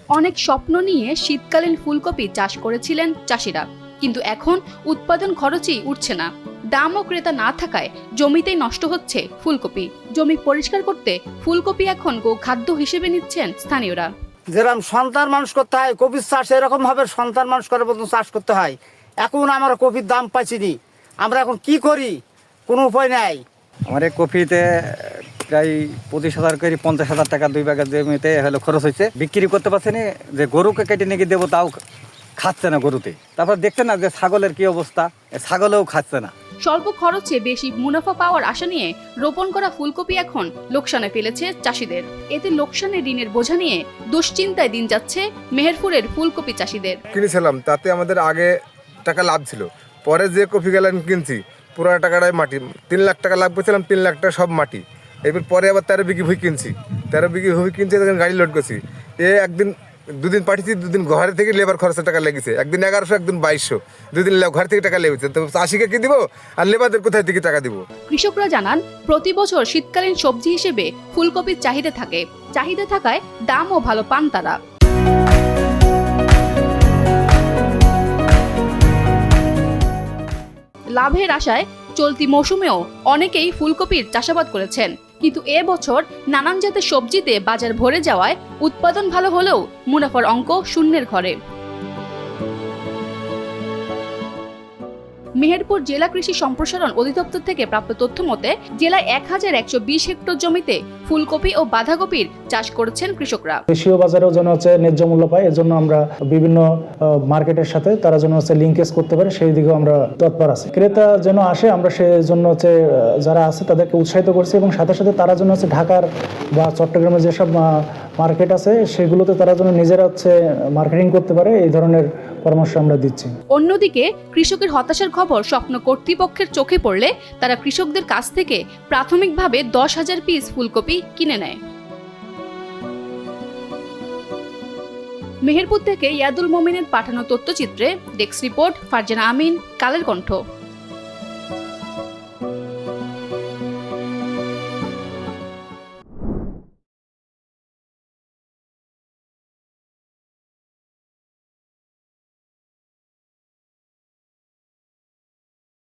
অনেক স্বপ্ন নিয়ে শীতকালীন ফুলকপি চাষ করেছিলেন চাষিরা, কিন্তু এখন উৎপাদন খরচই উঠছে না। দাম ও ক্রেতা না থাকায় জমিতেই নষ্ট হচ্ছে ফুলকপি। জমি পরিষ্কার করতে ফুলকপি এখন খাদ্য হিসেবে নিচ্ছেন স্থানীয়রা। যেরকম সন্তান মানুষ করতে হয় কপির চাষ, এরকম ভাবে সন্তান মানুষ করার মতন চাষ করতে হয়। এখন আমরা কপির দাম পাইছিনি, আমরা এখন কি করি, কোনো উপায় নাই। আমার এই কপিতে প্রায় 25,000 করে 50,000 টাকা 2 বিঘা জমিতে হলো খরচ হয়েছে। বিক্রি করতে পারছি না, যে গরুকে কেটে নিয়ে দেবো তাও খাচ্ছে না গরুতে। তারপর দেখছে না যে ছাগলের কি অবস্থা, ছাগলেও খাচ্ছে না। স্বল্প খরচে বেশি মুনাফা পাওয়ার আশা নিয়ে রোপণ করা ফুলকপি এখন লোকসানে ফেলেছে চাষিদের। এতে লোকসানের ঋণের বোঝা নিয়ে দুশ্চিন্তায় দিন যাচ্ছে মেহেরপুরের ফুলকপি চাষিদের। কিনেছিলাম তাতে আমাদের আগে টাকা লাভ ছিল, পরে যে কপি গেলেন কিনছি পুরো টাকাটাই মাটি। 3 লাখ টাকা লাভ করেছিলাম, 3 লাখ টাকা সব মাটি। এবার পরে আবার 13 বিঘি ভুই কিনছি, 13 বিঘি ভুই কিনছি, তখন গাড়ি লোড করছি। একদিন 2 দিন পাঠিয়েছি, 2 দিন ঘরে থেকে লেবার খরচের টাকা লেগেছে, একদিন 1100, একদিন 2200, 2 দিন ঘর থেকে টাকা লেগেছে। তো চাষিকে কি দিব আর লেবারদের কোথায় থেকে টাকা দিব? কৃষকরা জানান, প্রতি বছর শীতকালীন সবজি হিসেবে ফুলকপির চাহিদা থাকে। চাহিদা থাকায় দামও ভালো পান তারা। লাভের আশায় চলতি মৌসুমেও অনেকেই ফুলকপির চাষাবাদ করেছেন, কিন্তু এবছর নানান জাতের সবজিতে বাজার ভরে যাওয়ায় উৎপাদন ভালো হলেও মুনাফার অঙ্ক শূন্যের ঘরে। মেহেরপুর জেলা কৃষি সম্প্রসারণ অধিদপ্তর থেকে প্রাপ্ত তথ্য মতে জেলায় 1120 হেক্টর জমিতে ফুলকপি ও বাঁধাকপির চাষ করেছেন কৃষকরা। দেশীয় বাজারেও যেন ন্যায্য মূল্য পায়, এর জন্য আমরা বিভিন্ন মার্কেটের সাথে তারা যেন লিঙ্কেজ করতে পারে, সেই দিকেও আমরা তৎপর আছি। ক্রেতা যেন আসে, আমরা সেই জন্য যারা আছে তাদেরকে উৎসাহিত করছি, এবং সাথে সাথে তারা যেন ঢাকার বা চট্টগ্রামের যেসব মার্কেট আছে সেগুলোতে তারা যেন নিজেরা মার্কেটিং করতে পারে, এই ধরনের পরামর্শ আমরা দিচ্ছি। অন্যদিকে কৃষকের হতাশার খবর স্বপ্ন কর্তৃপক্ষের চোখে পড়লে তারা কৃষকদের কাছ থেকে প্রাথমিকভাবে 10,000 পিস ফুলকপি কিনে নেয়। মেহেরপুর থেকে ইয়াদুল মোমিনের পাঠানো তথ্যচিত্রে ডেস্ক রিপোর্ট, ফারজানা আমিন, কালের কণ্ঠ।